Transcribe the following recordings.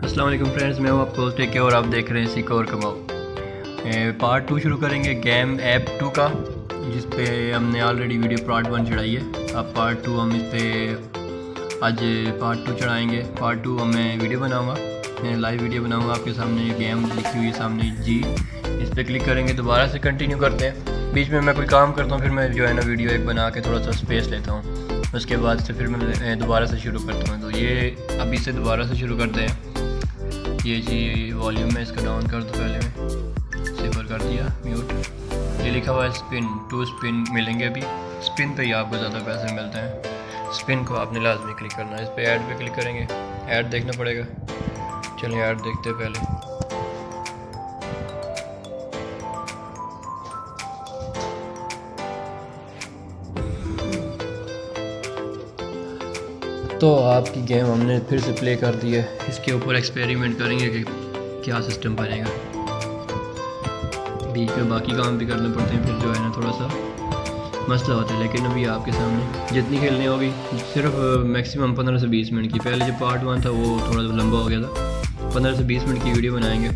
अस्सलाम वालेकुम फ्रेंड्स, मैं हूँ आपको टेक के और आप देख रहे हैं सीखो और कमाओ। पार्ट 2 शुरू करेंगे गेम ऐप 2 का, जिस पे हमने ऑलरेडी वीडियो पार्ट 1 चढ़ाई है। अब पार्ट 2 हम इस पे आज पार्ट 2 चढ़ाएंगे। पार्ट 2 मैं वीडियो बनाऊँगा, मैं लाइव वीडियो बनाऊँगा आपके सामने। गेम लिखी हुई है सामने जी, इस पर क्लिक करेंगे। दोबारा से कंटिन्यू करते हैं। बीच में मैं कोई काम करता हूँ, फिर मैं जो है ना वीडियो एक बना के थोड़ा सा स्पेस लेता हूँ, उसके बाद से फिर मैं दोबारा से शुरू करता हूँ। तो ये अभी से दोबारा से शुरू करते हैं। ये जी वॉल्यूम में इसका डाउन कर दो, पहले में सिफर कर दिया, म्यूट। ये लिखा हुआ है स्पिन, 2 स्पिन मिलेंगे। अभी स्पिन पे ही आपको ज़्यादा पैसे मिलते हैं। स्पिन को आपने लाजमी क्लिक करना है। इस पर ऐड पे क्लिक करेंगे, ऐड देखना पड़ेगा। चलिए ऐड देखते हैं पहले। तो आपकी गेम हमने फिर से प्ले कर दी है। इसके ऊपर एक्सपेरिमेंट करेंगे कि क्या सिस्टम बनेगा। बीच में बाकी काम भी करने पड़ते हैं, फिर जो है ना थोड़ा सा मसला होता है। लेकिन अभी आपके सामने जितनी खेलनी होगी, सिर्फ मैक्सिमम 15 से 20 मिनट की। पहले जो पार्ट 1 था वो थोड़ा लंबा हो गया था। 15 से 20 मिनट की वीडियो बनाएंगे।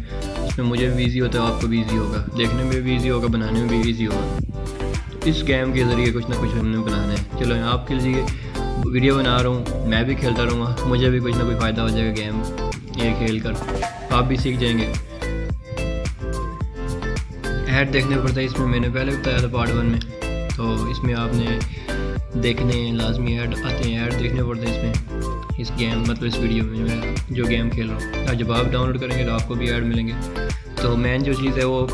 इसमें मुझे भी ईजी होता है, आपको भी ईजी होगा, देखने में भी ईजी होगा, बनाने में भी ईजी होगा। इस गेम के ज़रिए कुछ ना कुछ हमने बनाना है। चलो आपके लिए वीडियो बना रहा हूँ, मैं भी खेलता रहूँगा, मुझे भी कुछ ना कुछ फ़ायदा हो जाएगा गेम ये खेल कर, आप भी सीख जाएंगे। ऐड देखने पड़ता है इसमें, मैंने पहले बताया था पार्ट 1 में। तो इसमें आपने देखने लाजमी ऐड आते हैं, ऐड देखने पड़ते हैं इसमें, इस गेम मतलब इस वीडियो में मैं जो गेम खेल रहा हूँ। जब आप डाउनलोड करेंगे तो आपको भी ऐड मिलेंगे। तो मेन जो चीज़ है वो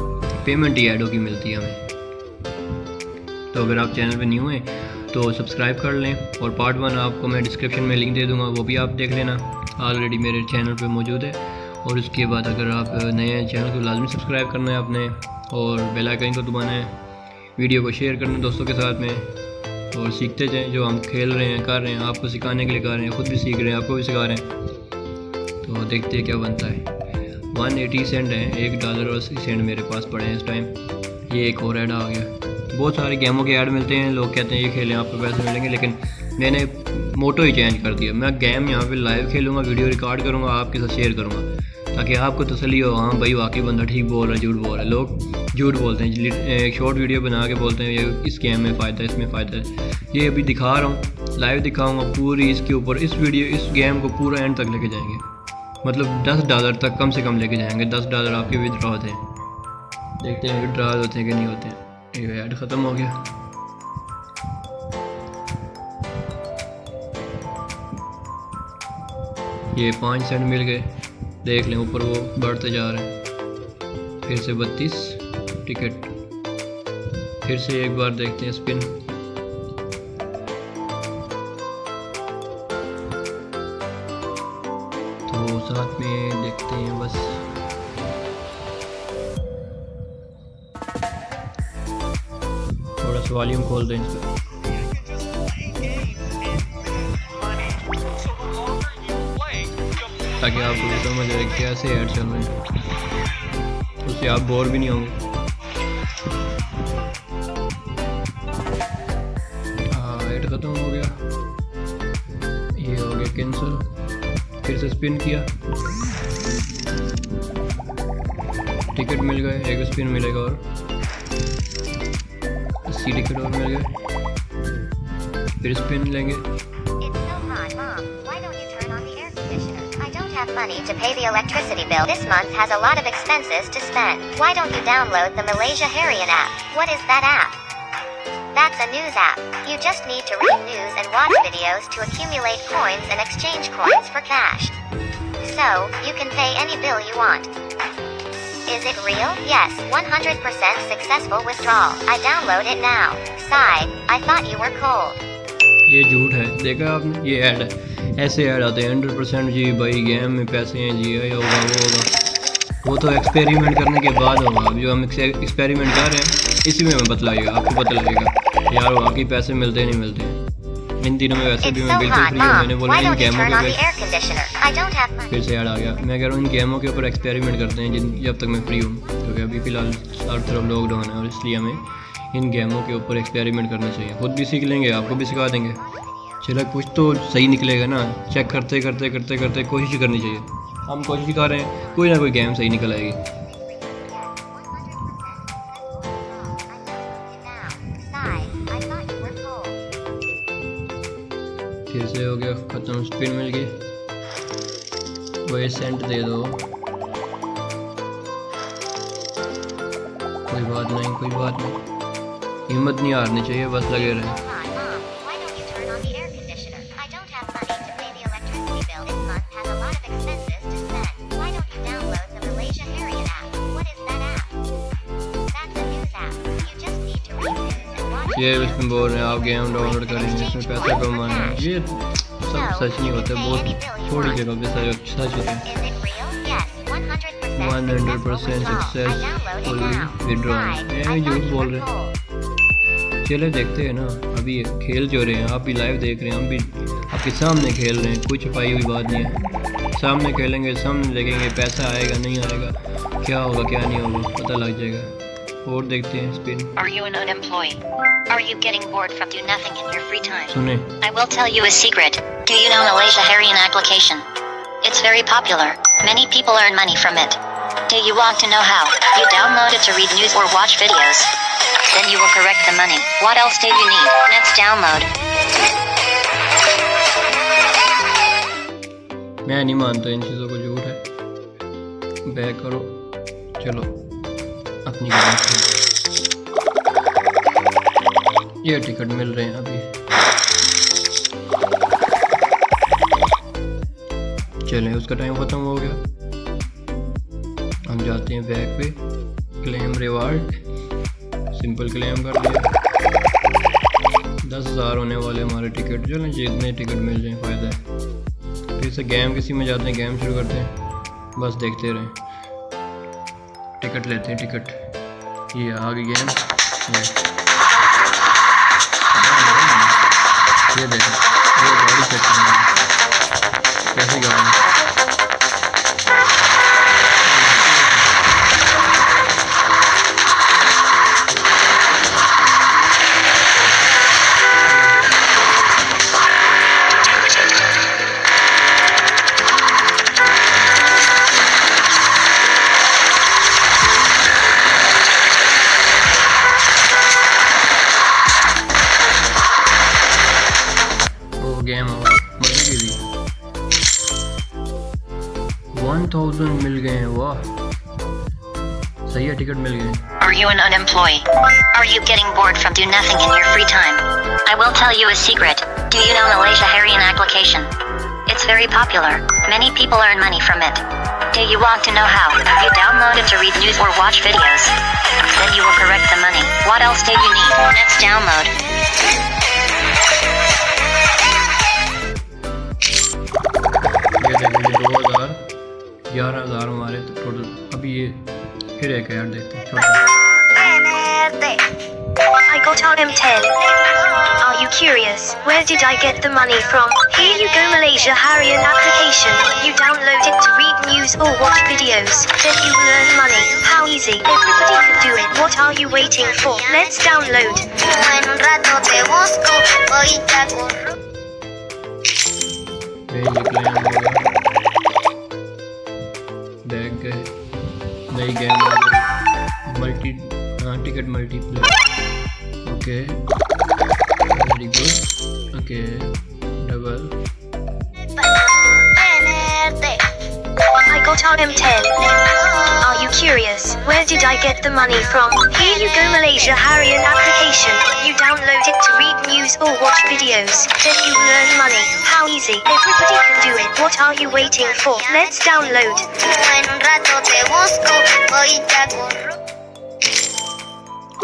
पेमेंट ही ऐडों की मिलती है हमें। तो अगर आप चैनल पर न्यू हैं तो सब्सक्राइब कर लें, और पार्ट 1 आपको मैं डिस्क्रिप्शन में लिंक दे दूंगा, वो भी आप देख लेना, ऑलरेडी मेरे चैनल पे मौजूद है। और उसके बाद अगर आप नए हैं, चैनल को लाजमी सब्सक्राइब करना है आपने, और बेल आइकन को दबाना है, वीडियो को शेयर करना है दोस्तों के साथ में, और सीखते जाएँ। जो हम खेल रहे हैं, कर रहे हैं, आपको सिखाने के लिए कर रहे हैं, ख़ुद भी सीख रहे हैं, आपको भी सिखा रहे हैं। तो देखते हैं क्या बनता है। 180 सेंट है, $1.80 मेरे पास पड़े हैं इस टाइम। ये एक और ऐड आ गया। बहुत सारे गेमों के ऐड मिलते हैं, लोग कहते हैं ये खेलें आपको पैसे मिलेंगे, लेकिन मैंने मोटो ही चेंज कर दिया। मैं गेम यहाँ पे लाइव खेलूँगा, वीडियो रिकॉर्ड करूँगा, आपके साथ शेयर करूँगा, ताकि आपको तसल्ली हो, हाँ भाई वाकई बंदा ठीक बोल रहा है, झूठ बोल रहा है। लोग झूठ बोलते हैं, एक शॉर्ट वीडियो बना के बोलते हैं ये इस गेम में फ़ायदा है, इसमें फ़ायदा है। ये अभी दिखा रहा हूँ, लाइव दिखाऊँगा पूरी इसके ऊपर। इस गेम को पूरा एंड तक लेके जाएंगे, मतलब $10 तक कम से कम लेके जाएंगे। $10 आपके विदड्रॉ होते हैं, देखते हैं विदड्रॉ होते हैं कि नहीं होते हैं। ये ऐड ख़त्म हो गया। ये 5 सेंट मिल गए, देख लें ऊपर वो बढ़ते जा रहे हैं। फिर से 32 टिकट, फिर से एक बार देखते हैं स्पिन। तो साथ में देखते हैं बस। वॉल्यूम खोल दें इसका, ताकि आपको भी समझ आए कैसे ऐड चल रहे हैं, उससे आप बोर भी नहीं होंगे। ऐड ख़त्म हो गया, ये हो गया कैंसिल। फिर से स्पिन किया, टिकट मिल गए, एक स्पिन मिलेगा और टिकट और मिल गए। फिर स्पिन लेंगे। Money to pay the electricity bill this month has a lot of expenses to spend. Why don't you download the Malaysia Harian app? What is that app? That's a news app. You just need to read news and watch videos to accumulate coins and exchange coins for cash. So, you can pay any bill you want. Is it real? Yes, 100% successful withdrawal. I download it now. Sigh, I thought you were cold. ये झूठ है, देखा आपने, ये add है। ऐसे add आते हैं 100% जी भाई गेम में पैसे हैं जी, ये होगा वो होगा। वो तो एक्सपेरिमेंट करने के बाद होगा। जो हम एक्सपेरिमेंट कर रहे हैं इसी में हमें बतलाइएगा, आपको पता लगेगा यार वाकई पैसे मिलते हैं नहीं मिलते हैं। इन दिनों में वैसे भी मैं बिल्कुल फ्री हूँ। मैंने बोला इन गेमों के ऊपर, फिर से ऐड आ गया। मैं कह रहा हूँ इन गेमों के ऊपर एक्सपेरिमेंट करते हैं जब तक मैं फ्री हूँ, क्योंकि अभी फ़िलहाल हर तरफ लॉकडाउन है, और इसलिए हमें इन गेमों के ऊपर एक्सपेरिमेंट करना चाहिए। खुद भी सीख लेंगे, आपको भी सिखा देंगे। चलो कुछ तो सही निकलेगा ना, चेक करते करते करते करते कोशिश करनी चाहिए। हम कोशिश कर रहे हैं कोई ना कोई गेम सही निकल आएगी। फिर से हो गया ख़त्म, स्पिन मिल गई। वही सेंट दे दो, कोई बात नहीं कोई बात नहीं, हिम्मत नहीं हारनी चाहिए, बस लगे रहे। ये इसमें बोल रहे हैं आप गेम डाउनलोड करेंगे इसमें पैसा कमाना है, ये सब सच नहीं होता, बहुत थोड़ी जगह पे सच होता है। 100% सक्सेसफुली विड्रॉल, ये झूठ बोल रहे हैं। चले देखते हैं ना, अभी खेल जो रहे हैं, आप भी लाइव देख रहे हैं, हम भी आपके सामने खेल रहे हैं, कोई छुपाई हुई बात नहीं है। सामने खेलेंगे, सामने देखेंगे, पैसा आएगा नहीं आएगा, क्या होगा क्या नहीं होगा पता लग जाएगा। और देखते हैं spin. Are you an unemployed? Are you getting bored from doing nothing in your free time? सुने, I will tell you a secret. Do you know Malaysia Harian application? It's very popular. Many people earn money from it. Do you want to know how? You download it to read news or watch videos. Then you will correct the money. What else do you need? Let's download. मैं नहीं मानता इन चीज़ों को, झूठ है। Back करो, चलो अपनी गेम खेलो। ये टिकट मिल रहे हैं अभी, चलें उसका टाइम ख़त्म हो गया। हम जाते हैं बैक पे, क्लेम रिवार्ड, सिंपल क्लेम कर लिया। 10,000 होने वाले हमारे टिकट, चलें जितने टिकट मिल जाए फ़ायदा है। फिर से गेम किसी में जाते हैं, गेम शुरू करते हैं, बस देखते रहें। टिकट लेते हैं, टिकट ये आ गई गेम। ये देखो, ये गाड़ी चेक करना है, कैसी गाड़ी है। गेम मिल गई, 1000 मिल गए हैं, वाह सही है, टिकट मिल गए। Are you an unemployed? Are you getting bored from doing nothing in your free time? I will tell you a secret. Do you know Malaysia Harian application? It's very popular. Many people earn money from it. Do you want to know how? You download it to read news or watch videos. Then you will correct the money. What else do you need? Let's download. ये देखेंगे 2000, 11,000 हमारे total. अभी ये फिर एक add देखते हैं, I got RM10. Are you curious? Where did I get the money from? Here you go, Malaysia Harian application. You download it to read news or watch videos. Then you will earn money. How easy. Everybody can do it. What are you waiting for? Let's download. ये claim हो गया, bag गए, नई game आ गई, multi ticket multiplayer, okay very good, okay double. I got RM10. Are you curious? Where did I get the money from? Here you go, Malaysia Harian application. You download it to read news or watch videos. Then you will earn money. How easy. Everybody can do it. What are you waiting for? Let's download.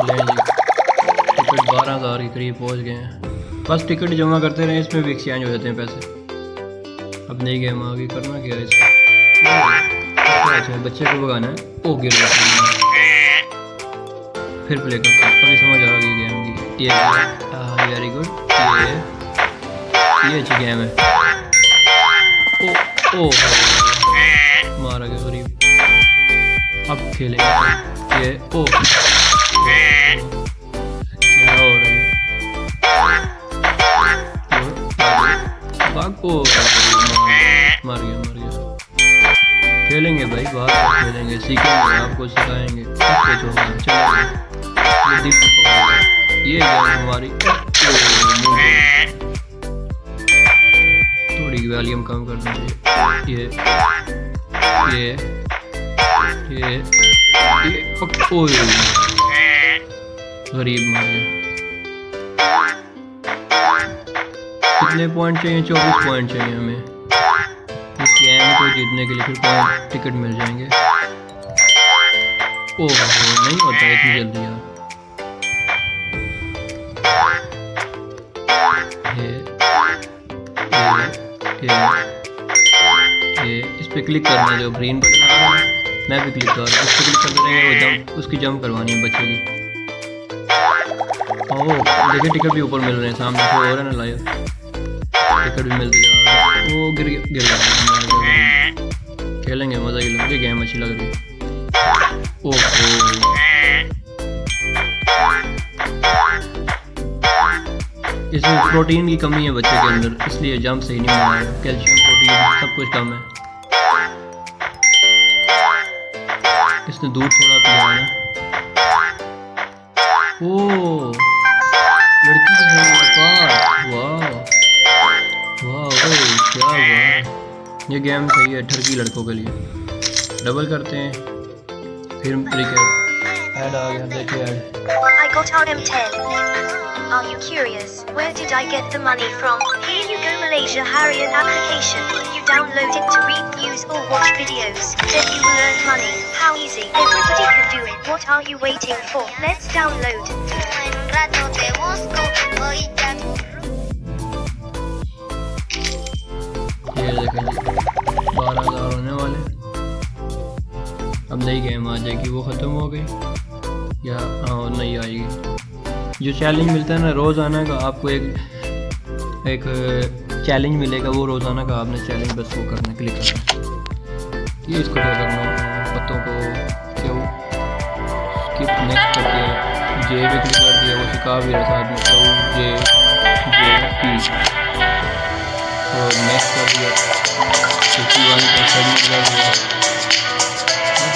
ले जी, ticket 12,000 के करीब पहुंच गए हैं। बस ticket जमा करते रहे, इसमें भी एक्सचेंज हो जाते हैं पैसे। अब नई गेम आ गई, करना क्या है इसको? अच्छा बच्चे को भगाना है, ओ गिर गया, फिर प्ले करते हैं। अभी समझ आ गई गेम की, ये वेरी गुड, ये अच्छी गेम है। ओ मारा गया गरीब। अब खेलेंगे ये, ओ क्या हो रहा है, भाग, ओ मार गया। खेलेंगे भाई, बाहर खेलेंगे, सीखेंगे, आपको सिखाएंगे सब कुछ होगा। चलो ये दीप पकड़ो, ये गेम हमारी। थोड़ी वॉल्यूम कम कर दीजिए। ये ओए गरीब मार गया। कितने पॉइंट चाहिए? 24 पॉइंट चाहिए हमें इस गेम को जीतने के लिए। फिर पॉइंट टिकट मिल जाएंगे। ओह नहीं होता इतनी जल्दी यार। ये इस पे क्लिक करना है, जो ग्रीन बटन आ रहा है, मैं भी क्लिक कर रहा हूँ। इस पे क्लिक करते रहेंगे, वो जंप, उसकी जंप करवानी है बच्चे की। ओह देखिए टिकट भी ऊपर मिल रहे हैं, सामने शो हो रहा है ना लाइव, टिकट भी मिलते जा रहा है। वो गिर गया। खेलेंगे, मज़ा ही लगे, गेम अच्छी लग रही है। ओहो इसमें प्रोटीन की कमी है बच्चे के अंदर, इसलिए जंप सही नहीं हो रहा है। कैल्शियम, प्रोटीन सब कुछ कम है। इसने दूध थोड़ा पिया है ना। ओह लड़की की मुलाकात, वाह वाह क्या हुआ। ये गेम सही है ठरकी लड़कों के लिए। डबल करते हैं, फिर ऐड आ गया, देखिए add. I got RM10. Are you curious? Where did I get the money from? Here you go, Malaysia Harian application. You download it to read news or watch videos. Then you will earn money. How easy. Everybody can do it. What are you waiting for? Let's download. ये देखें जी 12,000 होने वाले। अब नई game आ जाएगी, वो ख़त्म हो गई या हाँ नई आएगी। जो चैलेंज मिलता है ना रोज़ाना का, आपको एक चैलेंज मिलेगा, वो रोज़ाना का आपने चैलेंज बस वो करना, क्लिक करना। ये इसको क्या करना है, पत्तों को क्यों स्किप नेक्स्ट करके जे पे क्लिक कर दिया, वो सिखा भी रहा साथ में, क्यों जे पी और नेक्स्ट कर दिया, 51 पर सबमिट कर दिया।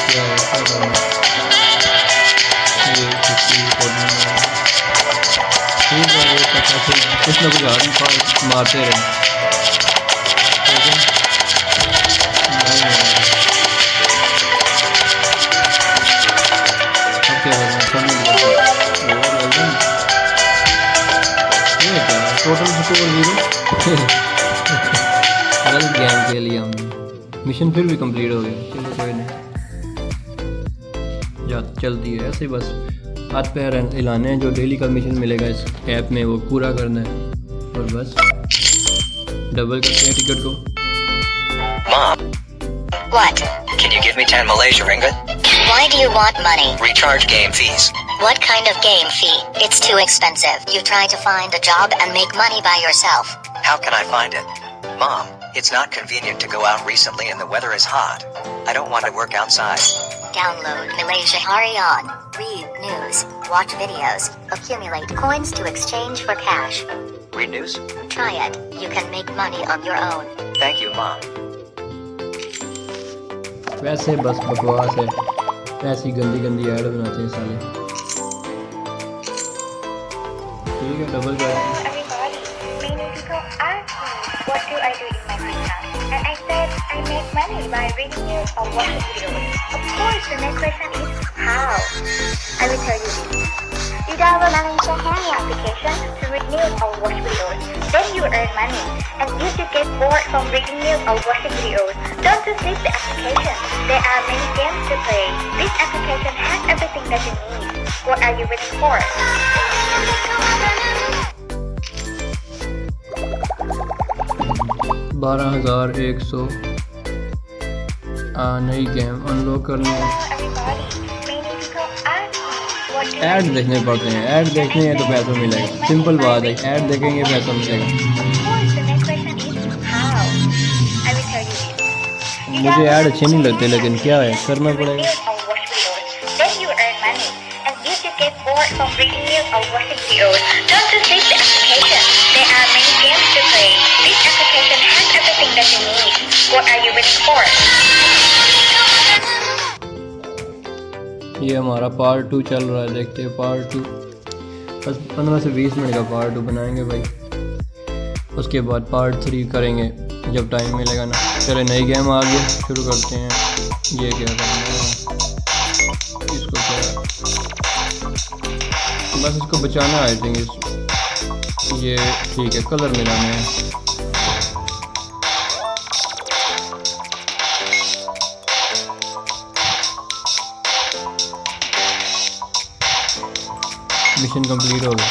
क्या है क्या करना, ये 50 कोडिंग में ठीक है। ये पता फिर कुछ ना कुछ आदमी मारते रहे, ठीक है। अब क्या करना, सबमिट कर दिया। ये क्या टोटल स्कोर 0। गलत गेम के लिए हमने, मिशन फिर भी कंप्लीट हो गया। चलो कोई नहीं, जा चलती है ऐसे, बस हाथ पैर हिलाने हैं। जो डेली का मिशन मिलेगा इस ऐप में वो पूरा करना है, और बस डबल करते हैं टिकट को। Mom, What? can you give me 10 Malaysia ringgit? Why do you want money? Recharge game fees. What kind of game fee? It's too expensive. You try to find a job and make money by yourself. How can I find it? Mom, it's not convenient to go out recently and the weather is hot. I don't want to work outside. Download Malaysia Harian. Read news, watch videos, accumulate coins to exchange for cash. Read news? Try it. You can make money on your own. Thank you, Mom. वैसे बस बकवास है, ऐसी गंदी गंदी add बनाते हैं साले। ठीक है डबल कर। Everybody, many people ask me what do I do in my free time, and I said I make money by reading news or watching videos. Of course, the next question is how. I will tell you this. You download Malaysia Handy application to read news or watch videos. Then you earn money. And if you get bored from reading news or watching videos, don't just leave the application. There are many games to play. This application has everything that you need. What are you waiting for? 12,100 नई game unlock करनी है। Everybody, many people ask me what do I add do. देखने पड़ते हैं, add देखने हैं तो पैसा मिलेगा, सिंपल बात है। ऐड देखेंगे पैसा मिलेगा। Of course, the next question is how. I will tell you this. You मुझे download ऐड अच्छे नहीं लगते, Malaysia लेकिन क्या है करना to read पड़ेगा। news or watch videos. Then you earn money. And if you get bored from reading news or watching videos, don't just leave the application. There are many games to play. This application has everything that you need. What are you waiting for? ये हमारा part 2 चल रहा है, देखते हैं part 2। बस 15 से 20 minute का पार्ट 2 बनाएंगे भाई, उसके बाद पार्ट 3 करेंगे जब टाइम मिलेगा ना। चले नई गेम आ गई, शुरू करते हैं। ये क्या करना है इसको, क्या बस इसको बचाना है आई थिंक। ये ठीक है, कलर मिलाने हैं। मिशन कंप्लीट हो गया।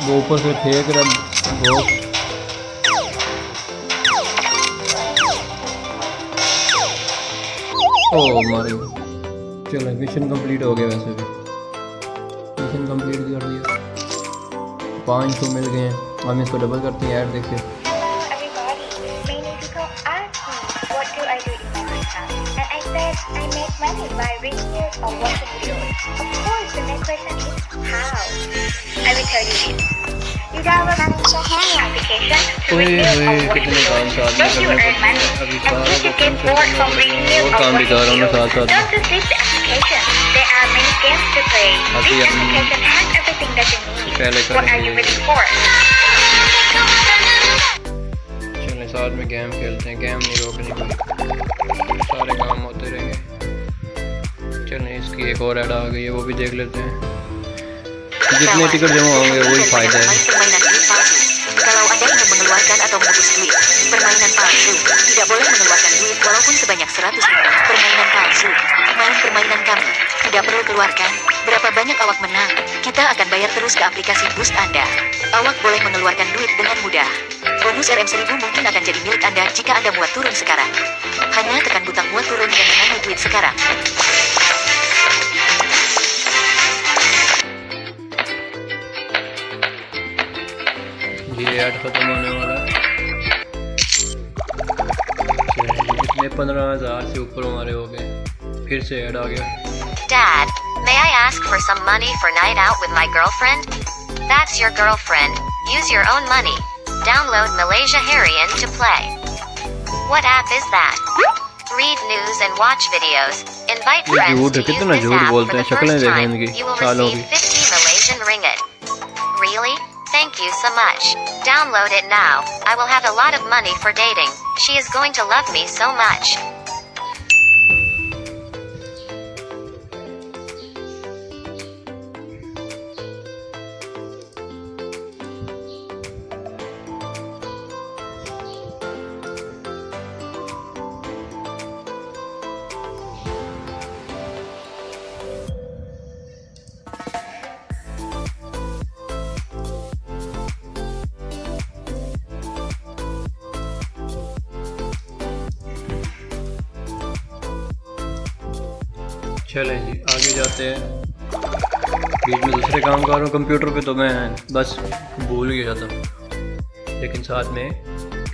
वो ऊपर से फेंक रहा बॉक्स। ओ मारे, चलो मिशन कंप्लीट हो गया। वैसे भी मिशन कंप्लीट कर दिया, 500 मिल गए हैं। हम इसको डबल करते हैं, ऐड देखिए। Everybody, many people ask me what do I do in my free time, and I said I make money by reading news or watching videos. Of course, the next question is how. I will tell you this. You download Malaysia Harrian application to read news or watch videos. Then you earn money. And if you get bored from reading news or watching videos, don't just leave the application. There are many games to play. This application has everything that you need. What are you waiting for? चलें साथ में game खेलते हैं, game नहीं रोकनी पड़ेगी, सारे काम होते रहेंगे। चलें इसकी एक और ऐड आ गई है, वो भी देख लेते हैं। जितने टिकट जमा होंगे वही फायदा है। Kalau Anda ingin mengeluarkan atau menebus duit, permainan palsu. Tidak boleh mengeluarkan duit walaupun sebanyak 100 ribu. Permainan palsu. Main permainan kami. Tidak perlu keluarkan berapa banyak awak menang. Kita akan bayar terus ke aplikasi Boost Anda. Awak boleh mengeluarkan duit dengan mudah. Bonus RM1000 mungkin akan jadi milik Anda jika Anda muat turun sekarang. Hanya tekan butang muat turun dan mengambil duit sekarang. ये add खत्म होने वाला है। इतने 15,000 से ऊपर हमारे हो गए, फिर से ऐड आ गया। Dad, may I ask for some money for night out with my girlfriend? That's your girlfriend. Use your own money. Download Malaysia Harrian to play. What app is that? Read news and watch videos. Invite ये friends झूठ to है, use कितना this झूठ app बोलते for हैं, the शक्लें first देखें time. इनकी You will सालों receive की। 50 Malaysian ringgit. Really? Thank you so much. Download it now. I will have a lot of money for dating. She is going to love me so much. चलें जी आगे जाते हैं। बीच में दूसरे काम कर रहा हूँ कंप्यूटर पे, तो मैं बस भूल गया था, लेकिन साथ में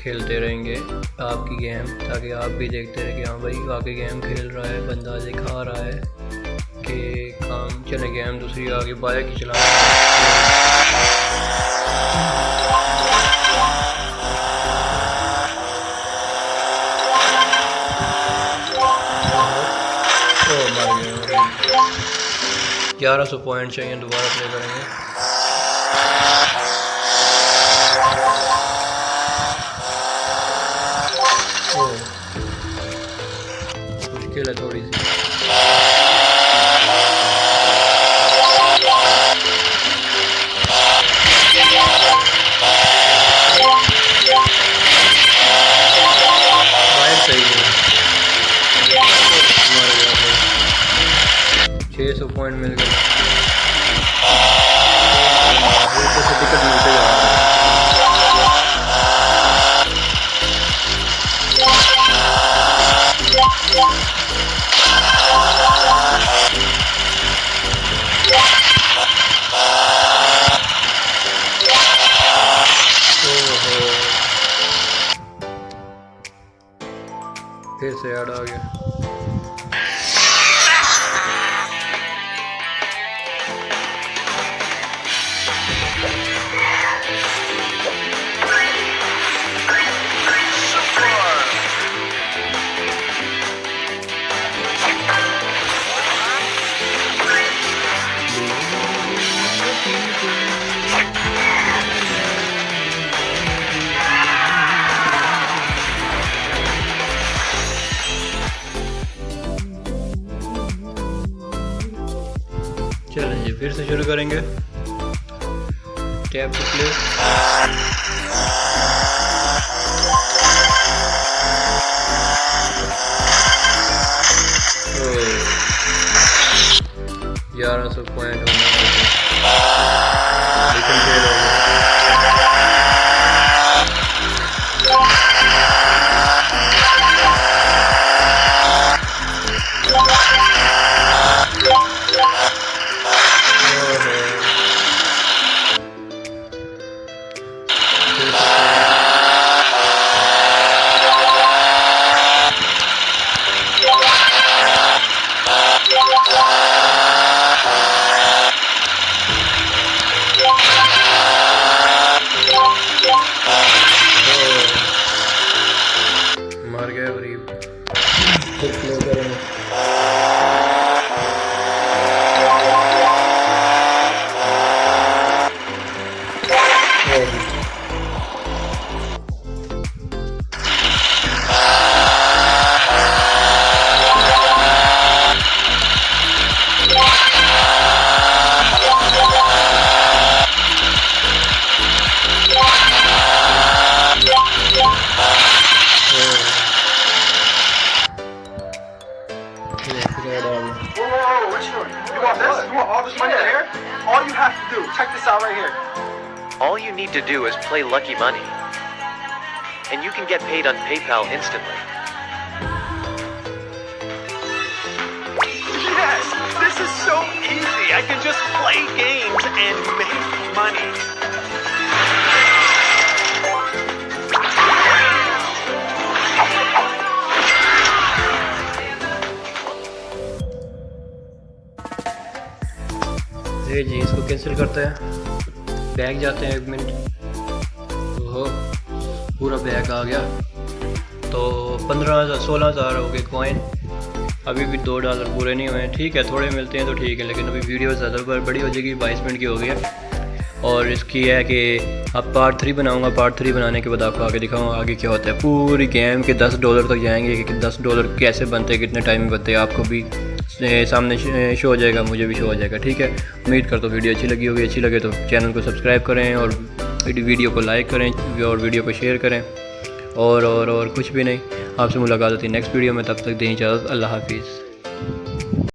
खेलते रहेंगे आपकी गेम, ताकि आप भी देखते रहे कि हाँ भाई वाकई गेम खेल रहा है बंदा, दिखा रहा है कि काम। चले गेम दूसरी आगे बाइक ही चला रहा है। ओ मर गया, 1100 पॉइंट चाहिए, दोबारा प्ले करेंगे। ओ मुश्किल है थोड़ी सी। बाहर सही है, 600 पॉइंट मिल गए। टिकट मिलते जा रहा है। फिर से ऐड आ गया। फिर से शुरू करेंगे। Tap to play. ग्यारह 1100 पॉइंट होने लेकिन फेल हो गया। मार गया गरीब। फिर प्ले करेंगे। Whoa, what you doing? You want this? You want all this money in here? All you have to do, check this out right here. All you need to do is play Lucky Money, and you can get paid on PayPal instantly. Yes, this is so easy. I can just play games and make money. ये जी इसको cancel करते हैं। Bag जाते हैं 1 minute. ओहो पूरा bag आ गया। तो 15,000 16,000 हो गए कॉइन। अभी भी $2 पूरे नहीं हुए। ठीक है थोड़े मिलते हैं तो ठीक है, लेकिन अभी वीडियो ज़्यादा बड़ी हो जाएगी। 22 मिनट की हो गई है। और इसकी है कि अब पार्ट 3 बनाऊंगा। पार्ट 3 बनाने के बाद आपको आगे दिखाऊंगा आगे क्या होता है। पूरी गेम के $10 तक जाएंगे कि $10 कैसे बनते हैं, कितने टाइम में बनते हैं, आपको भी सामने शो हो जाएगा, मुझे भी शो हो जाएगा। ठीक है, उम्मीद करता हूँ वीडियो अच्छी लगी होगी। अच्छी लगे तो चैनल को सब्सक्राइब करें और वीडियो को लाइक करें और वीडियो को शेयर करें। और कुछ भी नहीं। आपसे मुलाकात होती है नेक्स्ट वीडियो में। तब तक दें इजाज़त। अल्लाह हाफिज़।